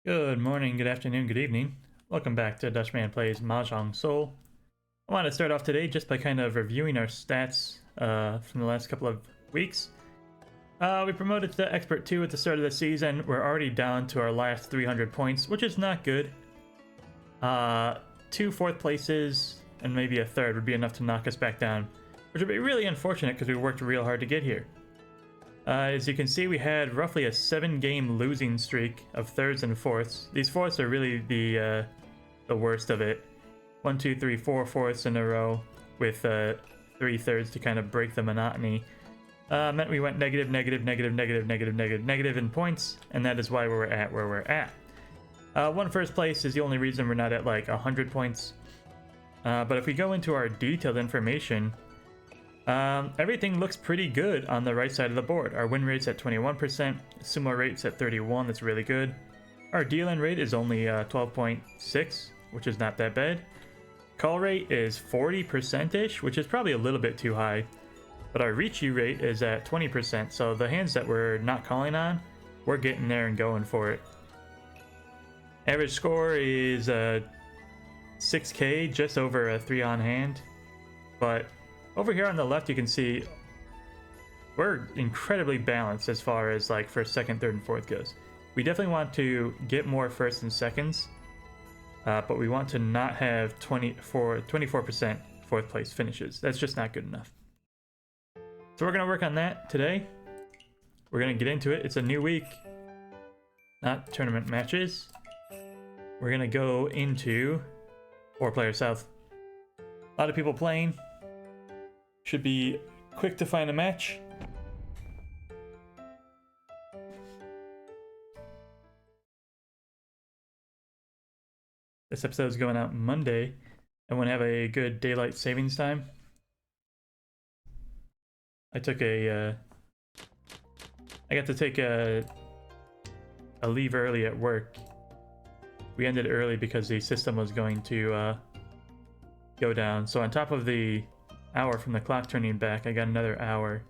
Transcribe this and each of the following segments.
Good morning, good afternoon, good evening. Welcome back to Dutchman Plays Mahjong Soul. I want to start off today just by kind of reviewing our stats from the last couple of weeks. We promoted to Expert 2 at the start of the season. We're already down to our last 300 points, which is not good. 2 fourth places and maybe a third would be enough to knock us back down, which would be really unfortunate because we worked real hard to get here. As you can see, we had roughly a 7-game losing streak of thirds and fourths. These fourths are really the worst of it. 1, 2, 3, 4 fourths in a row with 3 thirds to kind of break the monotony. Meant we went negative in points, and that is why we're at where we're at. 1 first place is the only reason we're not at like 100 points. But if we go into our detailed information, everything looks pretty good on the right side of the board. Our win rate's at 21%, sumo rate's at 31, that's really good. Our deal-in rate is only 12.6, which is not that bad. Call rate is 40%-ish, which is probably a little bit too high. But our reach rate is at 20%, so the hands that we're not calling on, we're getting there and going for it. Average score is 6k, just over a 3 on hand. But over here on the left, you can see we're incredibly balanced as far as like first, second, third, and fourth goes. We definitely want to get more firsts and seconds, but we want to not have 24% fourth place finishes. That's just not good enough. So we're going to work on that today. We're going to get into it. It's a new week, not tournament matches. We're going to go into 4-player South. A lot of people playing. Should be quick to find a match. This episode is going out Monday. I want to have a good daylight savings time. I got to take a leave early at work. We ended early because the system was going to go down. So on top of the hour from the clock turning back, I got another hour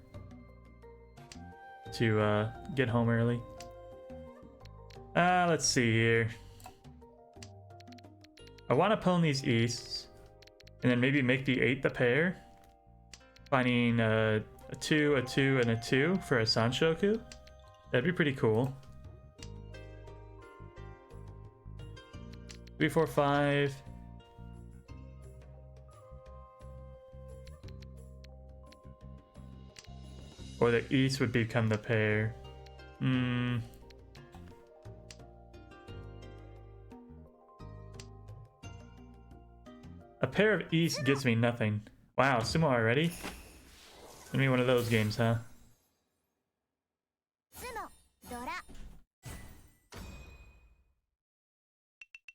to get home early. Let's see here. I want to pwn these easts and then maybe make the 8 the pair, finding a 2, a 2, and a 2 for a Sanshoku. That'd be pretty cool. 3, 4, 5. Or the east would become the pair. A pair of east gets me nothing. Wow, sumo already? Give me one of those games, huh?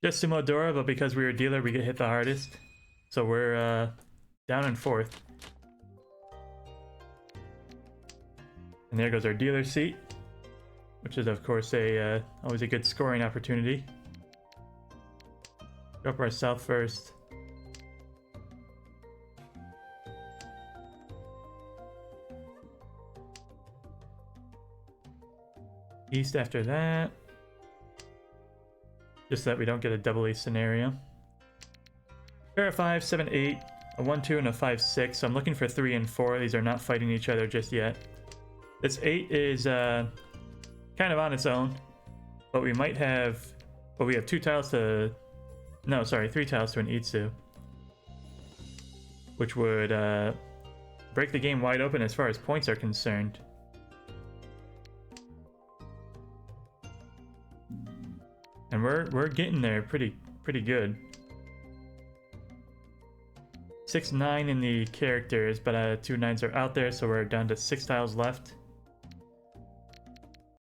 Just sumo Dora, but because we were a dealer, we get hit the hardest. So we're down in 4th. And there goes our dealer seat, which is of course always a good scoring opportunity. Go up our south first. East after that. Just so that we don't get a double east scenario. Pair of 5, 7, 8, a 1, 2, and a 5, 6. So I'm looking for 3 and 4. These are not fighting each other just yet. This 8 is kind of on its own, but we might have, well, we have 2 tiles to, no, sorry, 3 tiles to an Itsu, which would break the game wide open as far as points are concerned. And we're getting there pretty good. 6, 9 in the characters, but 2 9s are out there, so we're down to 6 tiles left.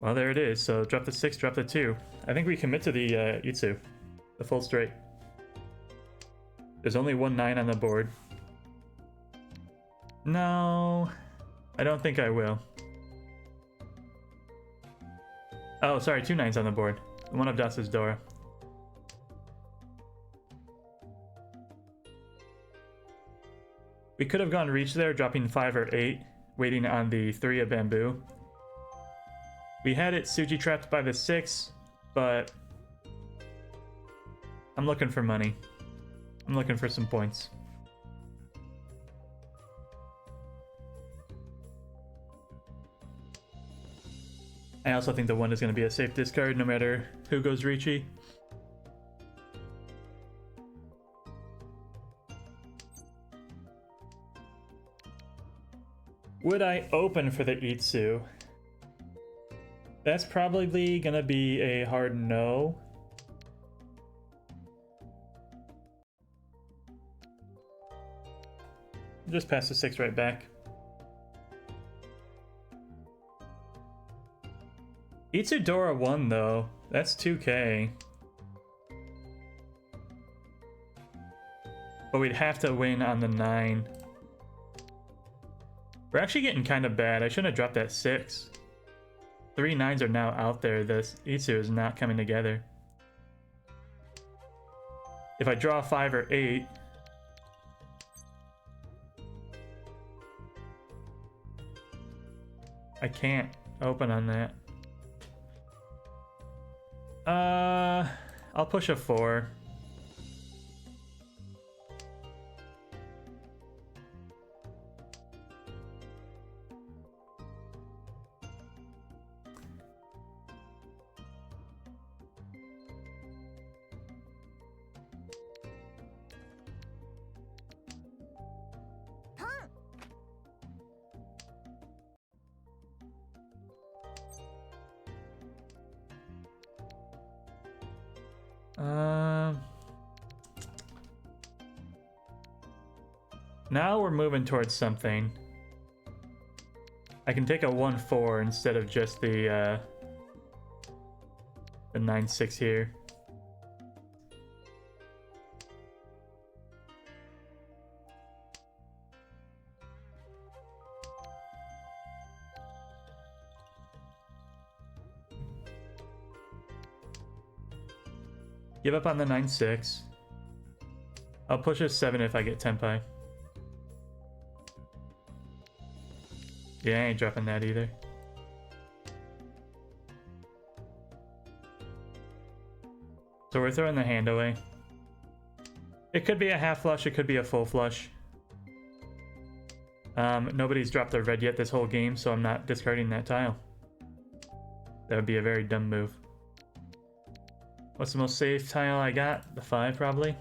Well, there it is. So drop the 6, drop the 2. I think we commit to the Itsu, the full straight. There's only 1 9 on the board. No, I don't think I will. Oh, sorry, 2 9s on the board. One of dots is Dora. We could have gone reach there, dropping 5 or 8, waiting on the 3 of bamboo. We had it Suji trapped by the 6, but I'm looking for money. I'm looking for some points. I also think the 1 is going to be a safe discard no matter who goes Ricci. Would I open for the Itsu? That's probably going to be a hard no. Just pass the 6 right back. Itsudora 1 though, that's 2k. But we'd have to win on the 9. We're actually getting kind of bad. I shouldn't have dropped that 6. 3 9s are now out there. This Itsu is not coming together. If I draw 5 or 8... I can't open on that. I'll push a 4. Now we're moving towards something. I can take a 1-4 instead of just the 9-6 here. Give up on the 9-6. I'll push a 7 if I get Tenpai. Yeah, I ain't dropping that either. So we're throwing the hand away. It could be a half flush, it could be a full flush. Nobody's dropped their red yet this whole game, so I'm not discarding that tile. That would be a very dumb move. What's the most safe tile I got? The 5, probably.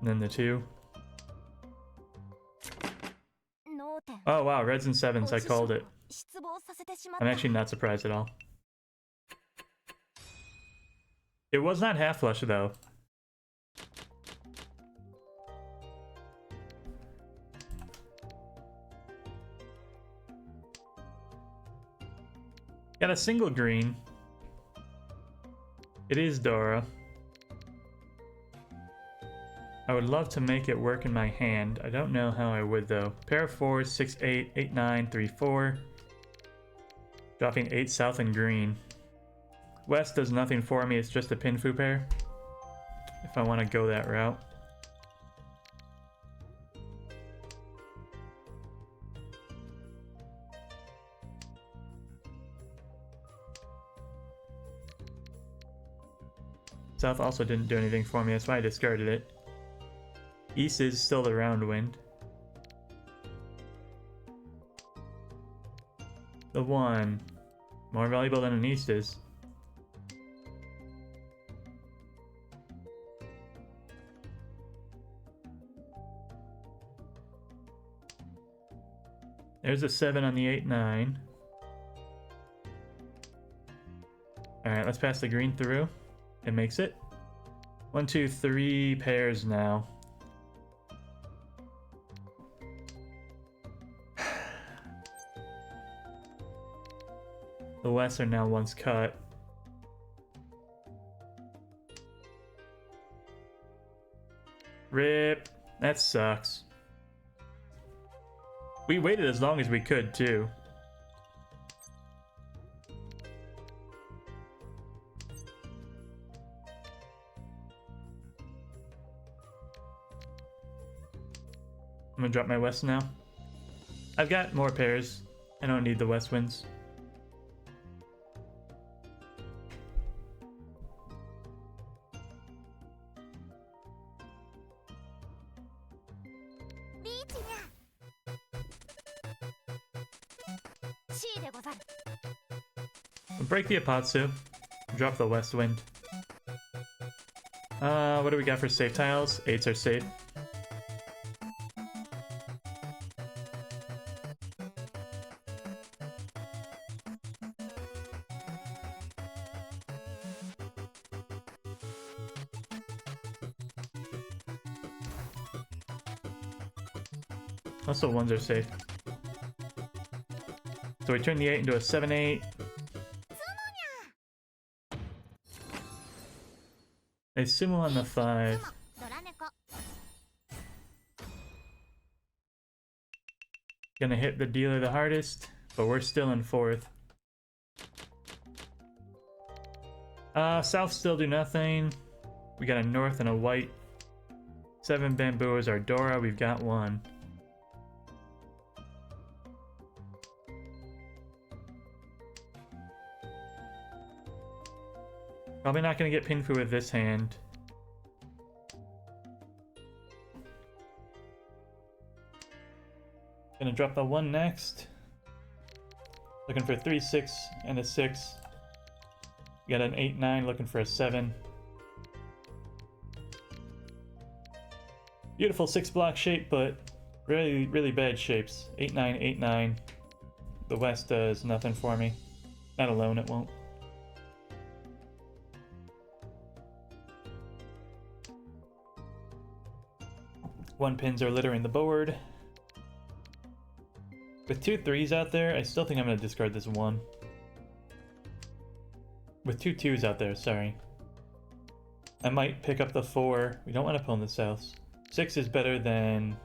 And then the 2. Oh wow, reds and 7s, I called it. I'm actually not surprised at all. It was not half flush though. Got a single green. It is Dora. I would love to make it work in my hand. I don't know how I would though. Pair of 4s, 6, 8, 8, 9, 3, 4. Dropping 8 south and green. West does nothing for me, it's just a Pinfu pair. If I want to go that route. South also didn't do anything for me, that's why I discarded it. East is still the round wind. The 1. More valuable than an East is. There's a 7 on the 8, 9. Alright, let's pass the green through. It makes it. 1, 2, 3 pairs now. The West are now once cut. Rip. That sucks. We waited as long as we could, too. I'm gonna drop my West now. I've got more pairs. I don't need the west winds. Break the Apatsu. Drop the west wind. What do we got for safe tiles? 8s are safe. Also 1s are safe. So we turn the 8 into a 7-8. A sumo on the 5. Gonna hit the dealer the hardest, but we're still in 4th. South still do nothing. We got a north and a white. 7 bamboo is our Dora. We've got 1. Probably not gonna get Pinfu with this hand. Gonna drop the 1 next. Looking for 3, 6, and a 6. Got an 8, 9, looking for a 7. Beautiful 6-block shape, but really, really bad shapes. 8, 9, 8, 9. The west does nothing for me. Not alone, it won't. One pins are littering the board. With 2 3s out there, I still think I'm going to discard this 1. With 2 2s out there, sorry. I might pick up the 4. We don't want to pull in the souths. 6 is better than...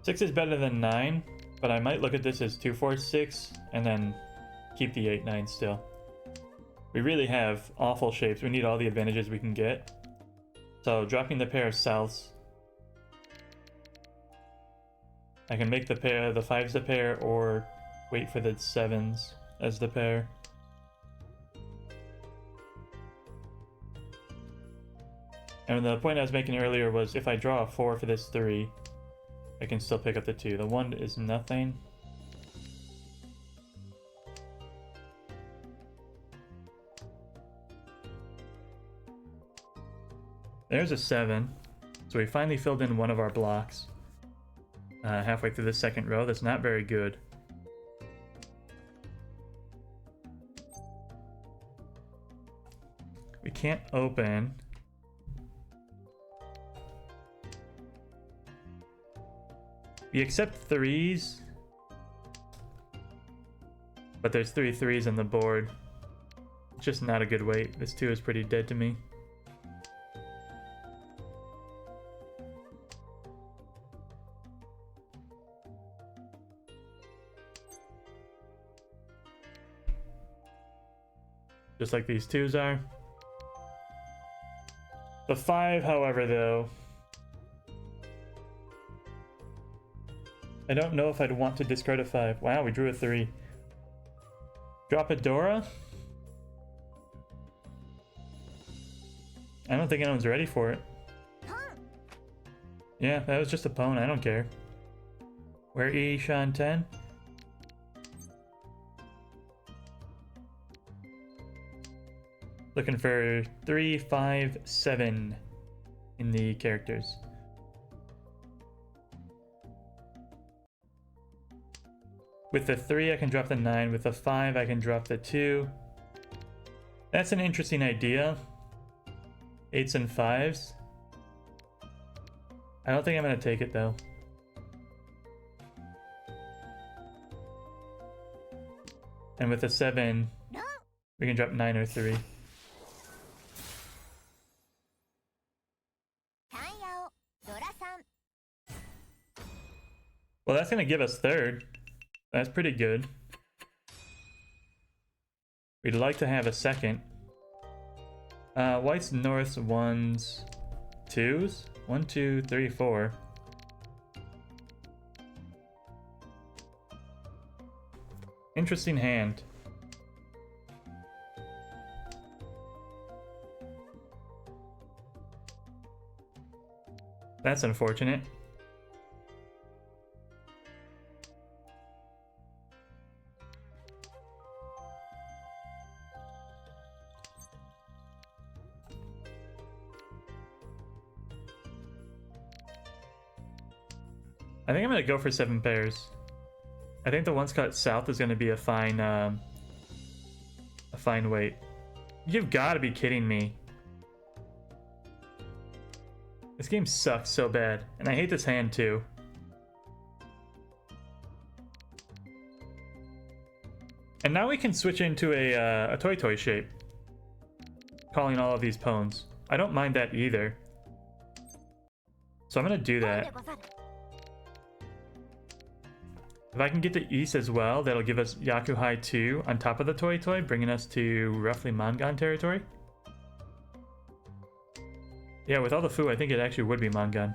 Six is better than 9, but I might look at this as 2 4 6 and then keep the 8 9 still. We really have awful shapes. We need all the advantages we can get. So dropping the pair of souths. I can make the pair, the 5s the pair, or wait for the 7s as the pair. And the point I was making earlier was if I draw a 4 for this 3, I can still pick up the 2. The 1 is nothing. There's a 7. So we finally filled in one of our blocks. Halfway through the second row. That's not very good. We can't open. We accept 3s. But there's 3 3s on the board. It's just not a good weight. This 2 is pretty dead to me. Just like these 2s are. The 5, however, though, I don't know if I'd want to discard a 5. Wow, we drew a 3. Drop a Dora? I don't think anyone's ready for it. Yeah, that was just a pwn. I don't care. Where E, Sean 10? Looking for 3, 5, 7 in the characters. With the 3, I can drop the 9. With the 5, I can drop the 2. That's an interesting idea. 8s and 5s. I don't think I'm going to take it, though. And with the 7, we can drop 9 or 3. Well, that's going to give us 3rd. That's pretty good. We'd like to have a 2nd. White's north's ones, twos? 1, 2, 3, 4. Interesting hand. That's unfortunate. I think I'm gonna go for 7 pairs. I think the ones cut south is gonna be a fine weight. You've got to be kidding me. This game sucks so bad, and I hate this hand too. And now we can switch into a toy shape, calling all of these pawns. I don't mind that either. So I'm gonna do that. If I can get the east as well, that'll give us Yakuhai 2 on top of the toy, bringing us to roughly Mangan territory. Yeah, with all the Fu, I think it actually would be Mangan.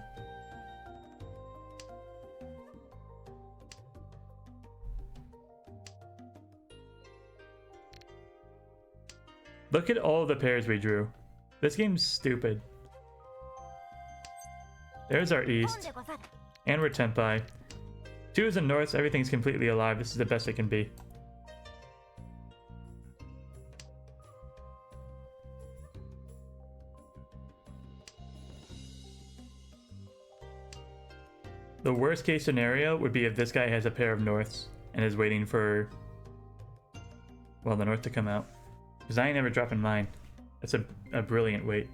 Look at all the pairs we drew. This game's stupid. There's our east. And we're Tenpai. 2 is in north, everything's completely alive. This is the best it can be. The worst case scenario would be if this guy has a pair of norths and is waiting for, well, the north to come out. Because I ain't never dropping mine. That's a brilliant wait.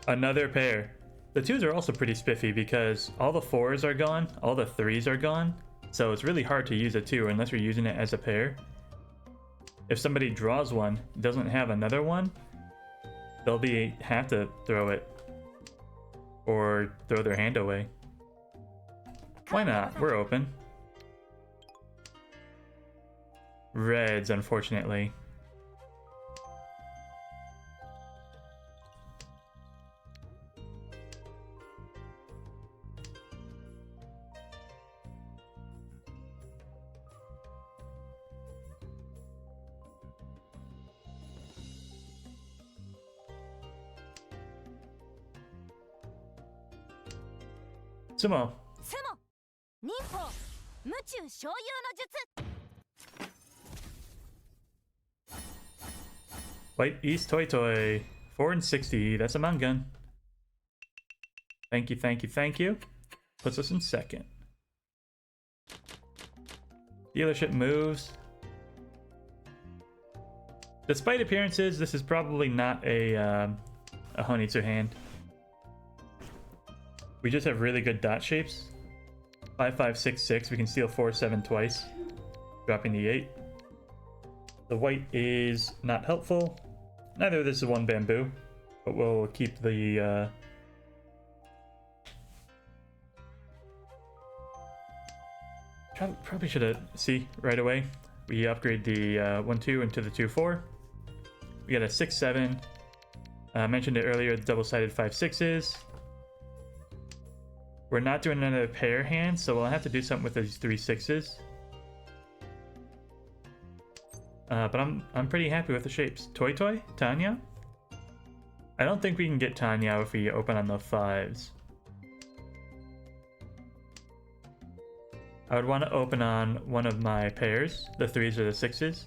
Another pair. The 2s are also pretty spiffy because all the 4s are gone, all the 3s are gone, so it's really hard to use a 2 unless you're using it as a pair. If somebody draws one, doesn't have another one, they'll have to throw it or throw their hand away. Why not? We're open. Reds, unfortunately. Sumo. White East Toy. 4 and 60. That's a Mangan. Thank you, thank you, thank you. Puts us in second. Dealership moves. Despite appearances, this is probably not a Honitsu hand. We just have really good dot shapes. 5, 5, 6, 6. We can steal 4, 7 twice, dropping the 8. The white is not helpful. Neither of this is 1 bamboo, but we'll keep the probably should have see right away. We upgrade the 1, 2 into the 2, 4. We got a 6, 7. I mentioned it earlier. The double-sided 5, 6s. We're not doing another pair hand, so we'll have to do something with these 3, 6s. But I'm pretty happy with the shapes. Toy, Tanya? I don't think we can get Tanya if we open on the 5s. I would want to open on one of my pairs, the 3s or the 6s.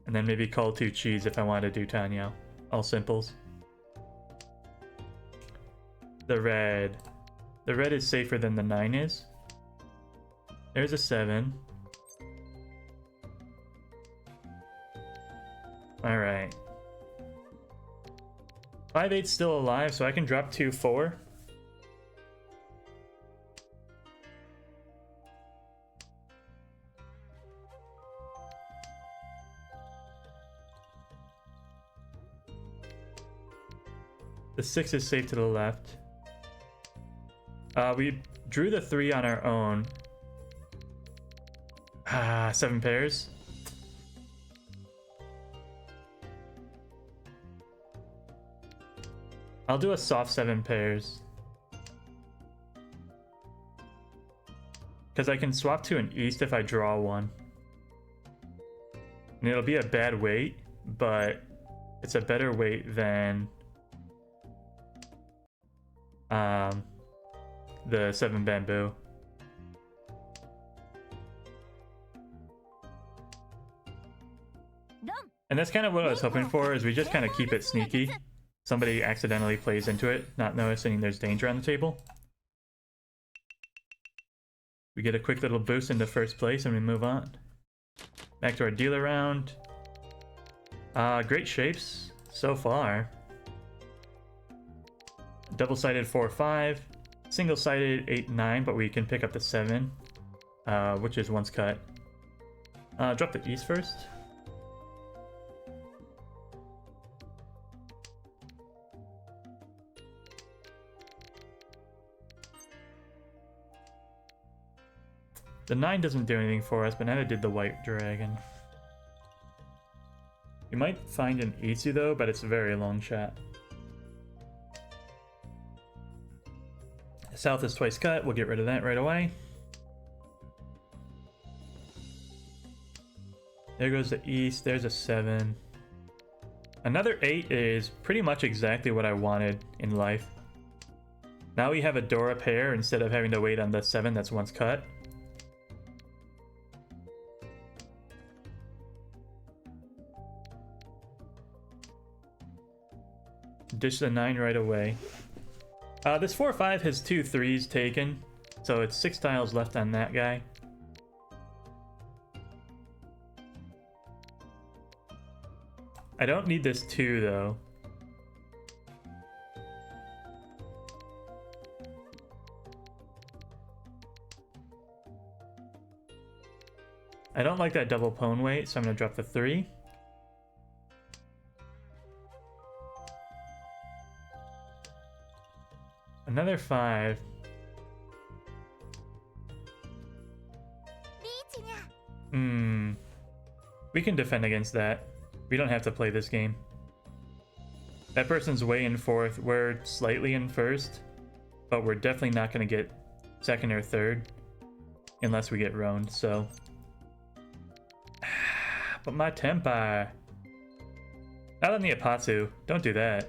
And then maybe call 2 cheese if I want to do Tanya. All simples. The red. The red is safer than the 9 is. There's a 7. Alright. 5, 8's still alive, so I can drop 2, 4. The 6 is safe to the left. We drew the 3 on our own. 7 pairs. I'll do a soft 7 pairs. Because I can swap to an east if I draw one. And it'll be a bad weight, but it's a better weight than the 7 bamboo. And that's kind of what I was hoping for, is we just kind of keep it sneaky. Somebody accidentally plays into it, not noticing there's danger on the table. We get a quick little boost into first place and we move on. Back to our dealer round. Great shapes so far. Double-sided 4-5, single-sided 8-9, but we can pick up the 7, which is once cut. Drop the east first. The 9 doesn't do anything for us, but now it did the white dragon. You might find an Itsu though, but it's a very long shot. South is twice cut, we'll get rid of that right away. There goes the east, there's a 7. Another 8 is pretty much exactly what I wanted in life. Now we have a Dora pair instead of having to wait on the 7 that's once cut. Dish the 9 right away. This 4-5 has 2 3s taken, so it's 6 tiles left on that guy. I don't need this 2 though. I don't like that double pwn weight, so I'm gonna drop the 3. Another 5. We can defend against that. We don't have to play this game. That person's way in 4th. We're slightly in 1st, but we're definitely not going to get 2nd or 3rd unless we get roaned, so. But my tempai. Not on the Apatsu. Don't do that.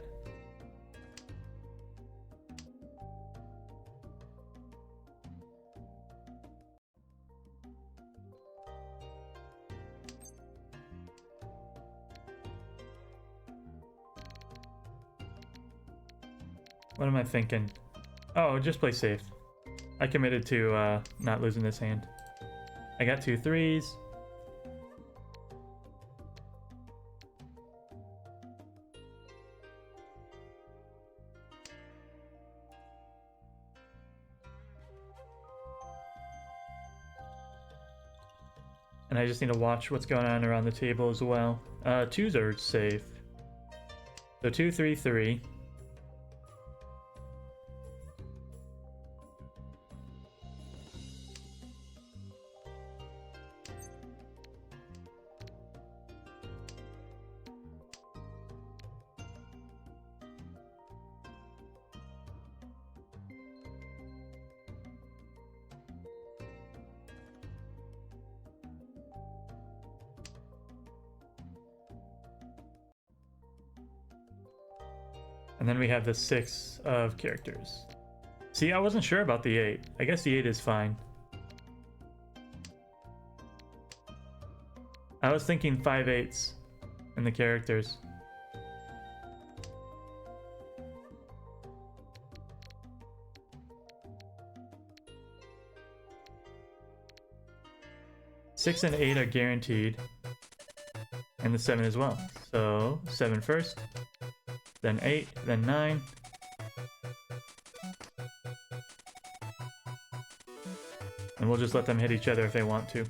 What am I thinking? Oh, just play safe. I committed to not losing this hand. I got 2 3s. And I just need to watch what's going on around the table as well. 2s are safe. So 2 3 3. And then we have the 6 of characters. See, I wasn't sure about the 8. I guess the 8 is fine. I was thinking 5 8s in the characters. Six and 8 are guaranteed. And the 7 as well. So 7 first. Then 8, then 9. And we'll just let them hit each other if they want to.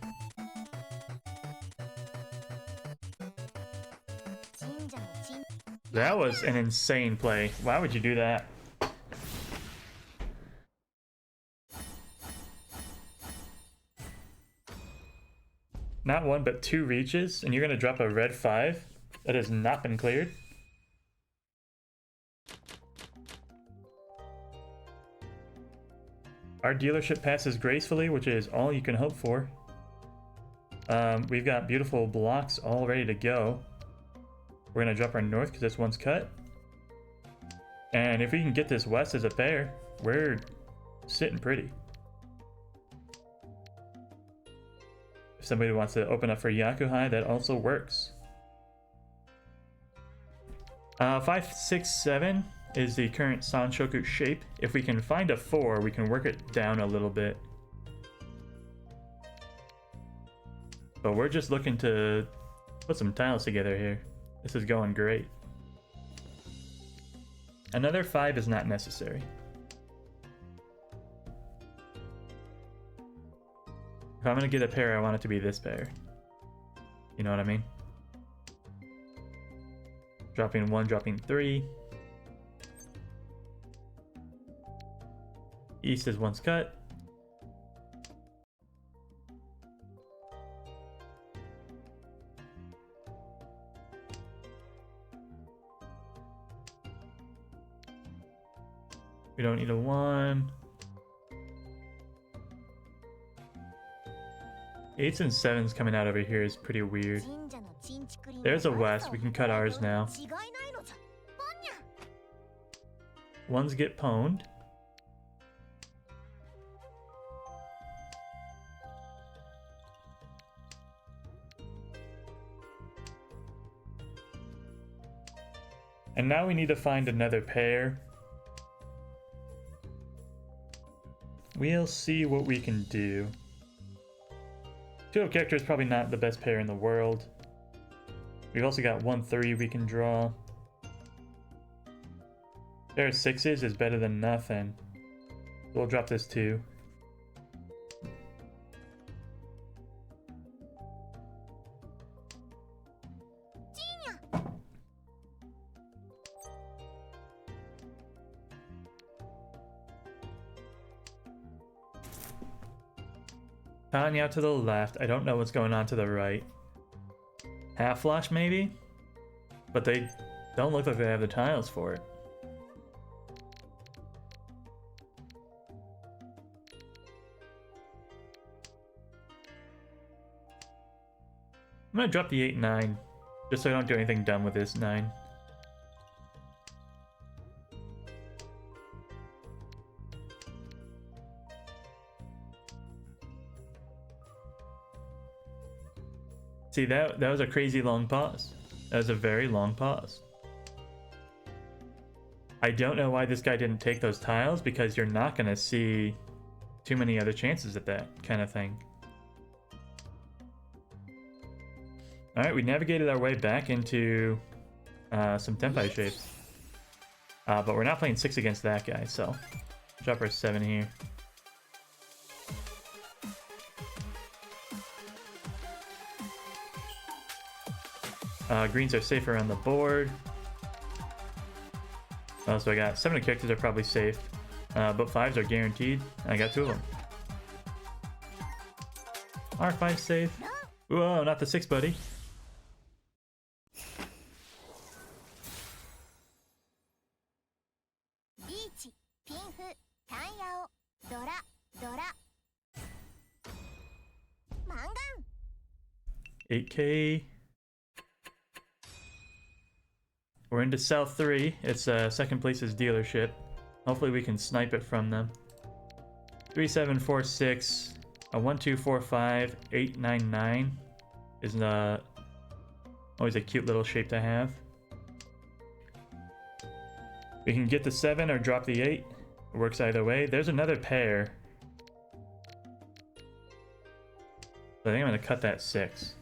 That was an insane play. Why would you do that? Not one, but two reaches, and you're gonna drop a red 5 that has not been cleared. Our dealership passes gracefully, which is all you can hope for. We've got beautiful blocks all ready to go. We're gonna drop our north because this one's cut. And if we can get this west as a pair, we're sitting pretty. If somebody wants to open up for Yakuhai, that also works. 5, 6, 7 is the current Sanshoku shape. If we can find a 4, we can work it down a little bit. But we're just looking to put some tiles together here. This is going great. Another 5 is not necessary. If I'm gonna get a pair, I want it to be this pair. You know what I mean? Dropping 1, dropping 3. East is once cut. We don't need a 1. 8s and 7s coming out over here is pretty weird. There's a west. We can cut ours now. 1s get pwned. And now we need to find another pair. We'll see what we can do. 2 character is probably not the best pair in the world. We've also got 1, 3 we can draw. Pair of 6s is better than nothing. So we'll drop this 2. Tanya to the left. I don't know what's going on to the right. Half flash maybe? But they don't look like they have the tiles for it. I'm gonna drop the 8, 9. Just so I don't do anything dumb with this 9. See, that was a crazy long pause. That was a very long pause. I don't know why this guy didn't take those tiles, because you're not going to see too many other chances at that kind of thing. Alright, we navigated our way back into some Tenpai shapes. But we're not playing 6 against that guy, so drop our 7 here. Greens are safer on the board. So I got 7 characters are probably safe, but 5s are guaranteed. I got 2 of them. R5 safe. Whoa, not the 6, buddy. $8K. We're into South 3. It's second place's dealership. Hopefully we can snipe it from them. 3, 7, 4, 6. A 1, 2, 4, 5. 8, 9, 9 is always a cute little shape to have. We can get the 7 or drop the 8. It works either way. There's another pair. So I think I'm going to cut that 6.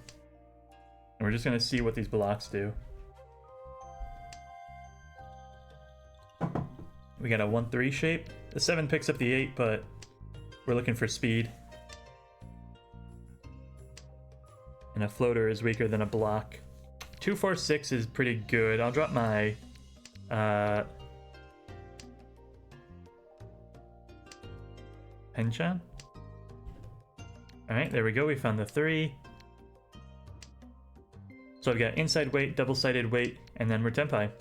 And we're just going to see what these blocks do. We got a 1, 3 shape. The 7 picks up the 8, but we're looking for speed. And a floater is weaker than a block. 2, 4, 6 is pretty good. I'll drop my Penchan. Alright, there we go. We found the 3. So I've got inside weight, double-sided weight, and then we're Tenpai.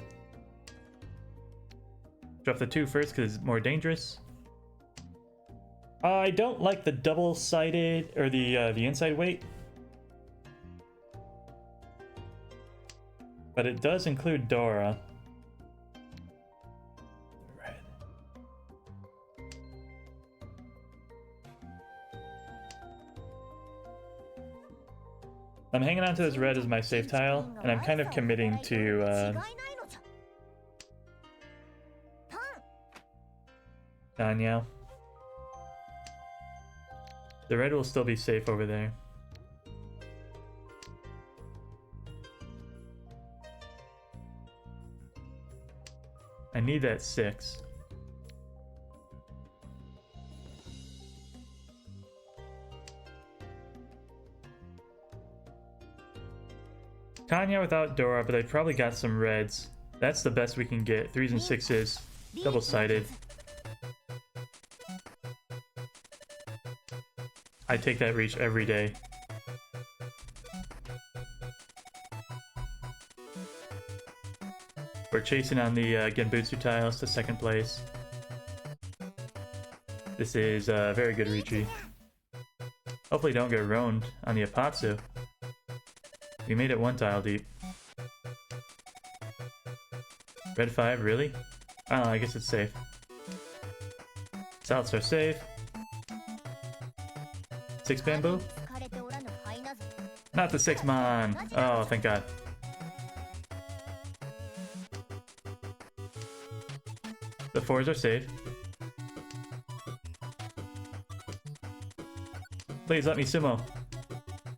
Drop the 2 first because it's more dangerous. I don't like the double-sided, or the inside weight. But it does include Dora. Red. I'm hanging on to this red as my safe tile, and I'm kind of committing to Danyao. The red will still be safe over there. I need that 6. Tanya without Dora, but I probably got some reds. That's the best we can get. 3s and 6s. Double-sided. I take that reach every day. We're chasing on the Genbutsu tiles to 2nd place. This is very good Riichi. Hopefully don't get roamed on the Apatsu. We made it 1 tile deep. Red 5, really? Oh, I guess it's safe. Souths are safe. 6 bamboo? Not the 6 mon! Oh, thank god. The 4s are safe. Please let me sumo.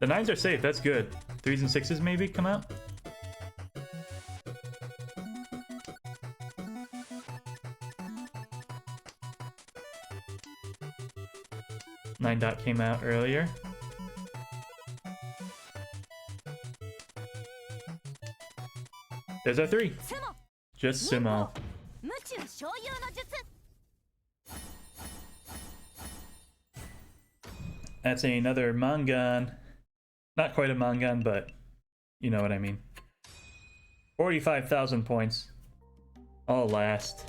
The 9s are safe, that's good. 3s and 6s maybe come out? Nine dot came out earlier. There's our 3. Just sumo. That's another Mangan. Not quite a Mangan, but you know what I mean. 45,000 points. All last.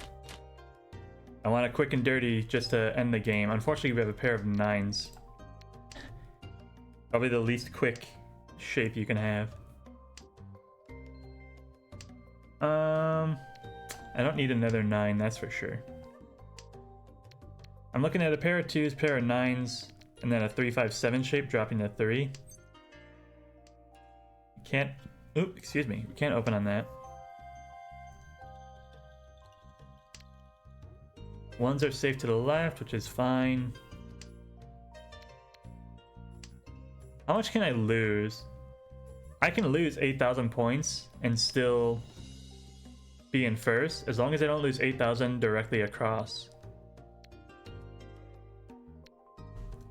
I want a quick and dirty just to end the game. Unfortunately, we have a pair of 9s. Probably the least quick shape you can have. I don't need another 9, that's for sure. I'm looking at a pair of 2s, pair of 9s, and then a 3, 5, 7 shape dropping to 3. Can't... Oop, excuse me. We can't open on that. 1s are safe to the left, which is fine. How much can I lose? I can lose 8,000 points and still be in first, as long as I don't lose 8,000 directly across.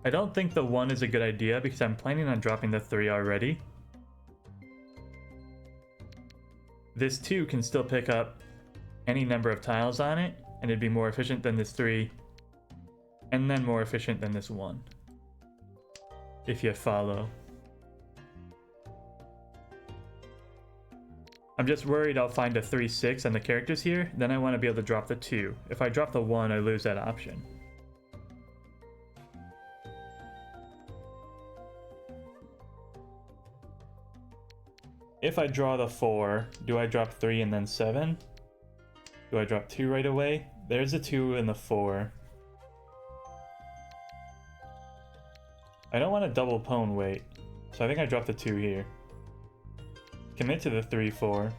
I don't think the 1 is a good idea because I'm planning on dropping the 3 already. This 2 can still pick up any number of tiles on it, and it'd be more efficient than this 3, and then more efficient than this 1, if you follow. I'm just worried I'll find a 3, 6 on the characters here, then I want to be able to drop the 2. If I drop the 1, I lose that option. If I draw the 4, do I drop 3 and then 7? Do I drop 2 right away? There's a 2 and the 4. I don't want to double pwn weight, so I think I drop the 2 here. Commit to the 3, 4.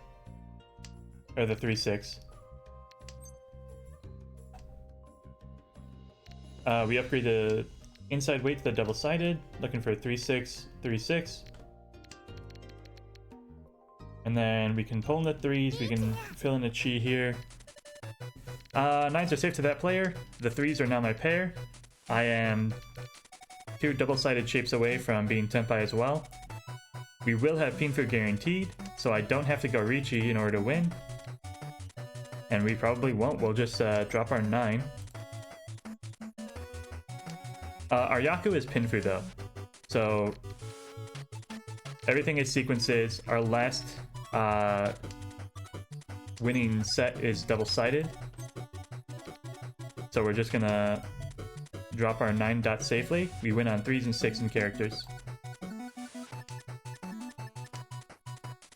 Or the 3, 6. We upgrade the inside weight to the double-sided, looking for 3, 6, 3, 6. And then we can pull in the 3s, we can fill in a chi here. 9s are safe to that player. The 3s are now my pair. I am 2 double-sided shapes away from being Tenpai as well. We will have Pinfu guaranteed, so I don't have to go Ricci in order to win. And we probably won't. We'll just drop our 9. Our Yaku is Pinfu though, so everything is sequences. Our last winning set is double-sided, so we're just gonna drop our 9 dots safely. We win on 3s and 6s in characters,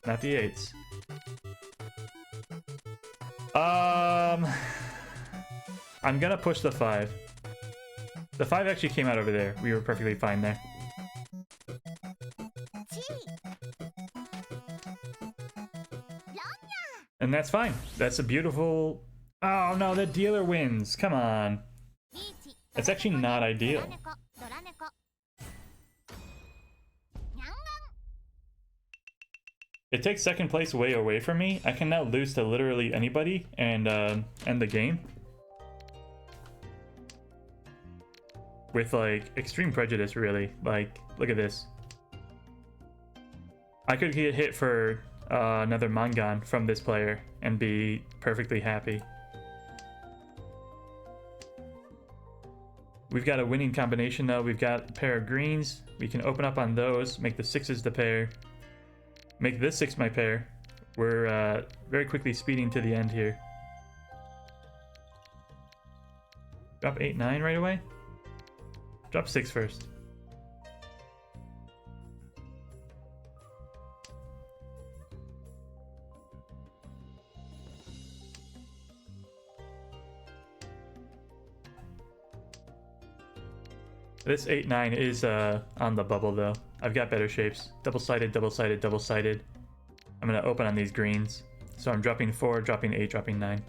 not the 8s. I'm gonna push the 5. The 5 actually came out over there. We were perfectly fine there. And that's fine. That's a beautiful... Oh no, the dealer wins. Come on. It's actually not ideal. It takes second place way away from me. I can now lose to literally anybody and end the game. With like extreme prejudice, really. Like, look at this. I could get hit for another Mangan from this player and be perfectly happy. We've got a winning combination though. We've got a pair of greens. We can open up on those, make the 6s the pair. Make this 6 my pair. We're very quickly speeding to the end here. Drop 8, 9 right away. Drop 6 first. This 8, 9 is on the bubble though. I've got better shapes. Double-sided, double-sided, double-sided. I'm gonna open on these greens. So I'm dropping 4, dropping 8, dropping 9.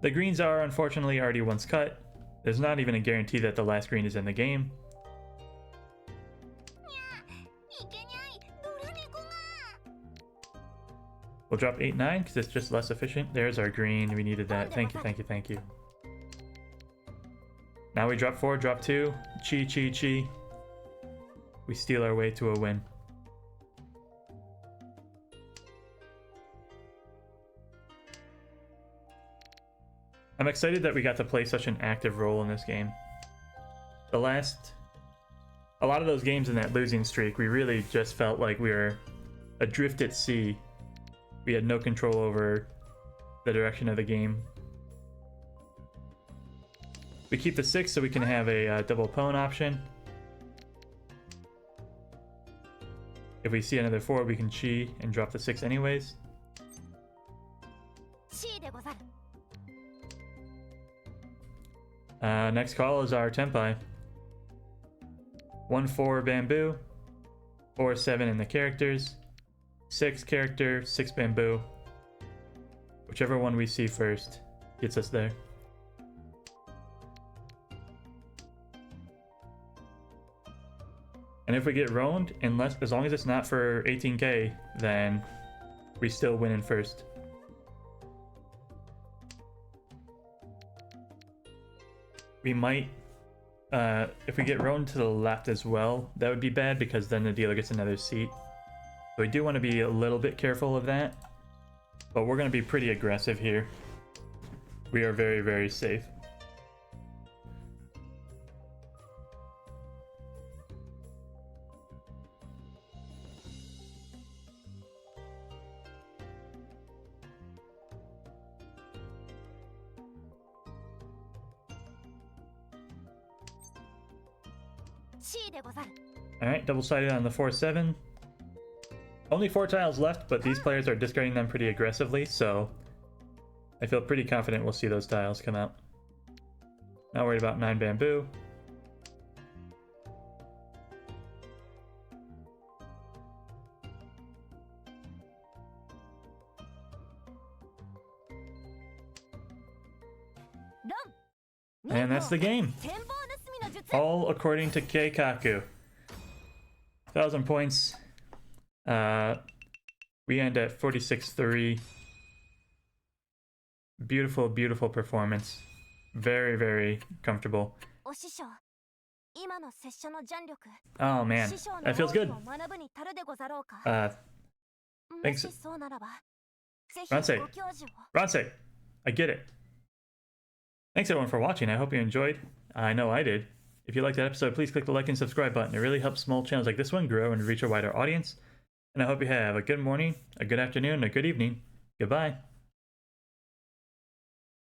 The greens are unfortunately already once cut. There's not even a guarantee that the last green is in the game. We'll drop 8, 9 because it's just less efficient. There's our green. We needed that. Thank you, thank you, thank you. Now we drop 4, drop 2. Chi, chi, chi. We steal our way to a win. I'm excited that we got to play such an active role in this game. A lot of those games in that losing streak, we really just felt like we were adrift at sea. We had no control over the direction of the game. We keep the 6 so we can have a double pawn option. If we see another 4, we can chi and drop the 6 anyways. Next call is our Tenpai. 1-4 bamboo, 4-7 in the characters, 6 character, 6 bamboo. Whichever one we see first gets us there. And if we get roamed, as long as it's not for 18k, then we still win in first. We might, if we get roamed to the left as well, that would be bad because then the dealer gets another seat. So we do want to be a little bit careful of that, but we're going to be pretty aggressive here. We are very, very safe. Alright, double-sided on the 4-7. Only 4 tiles left, but these players are discarding them pretty aggressively, so I feel pretty confident we'll see those tiles come out. Not worried about 9 bamboo. And that's the game. All according to Keikaku. 1,000 points. We end at 46-3. Beautiful, beautiful performance. Very, very comfortable. Oh man, that feels good. Thanks. Ransei, I get it. Thanks everyone for watching. I hope you enjoyed. I know I did. If you liked that episode, please click the like and subscribe button. It really helps small channels like this one grow and reach a wider audience. And I hope you have a good morning, a good afternoon, and a good evening. Goodbye.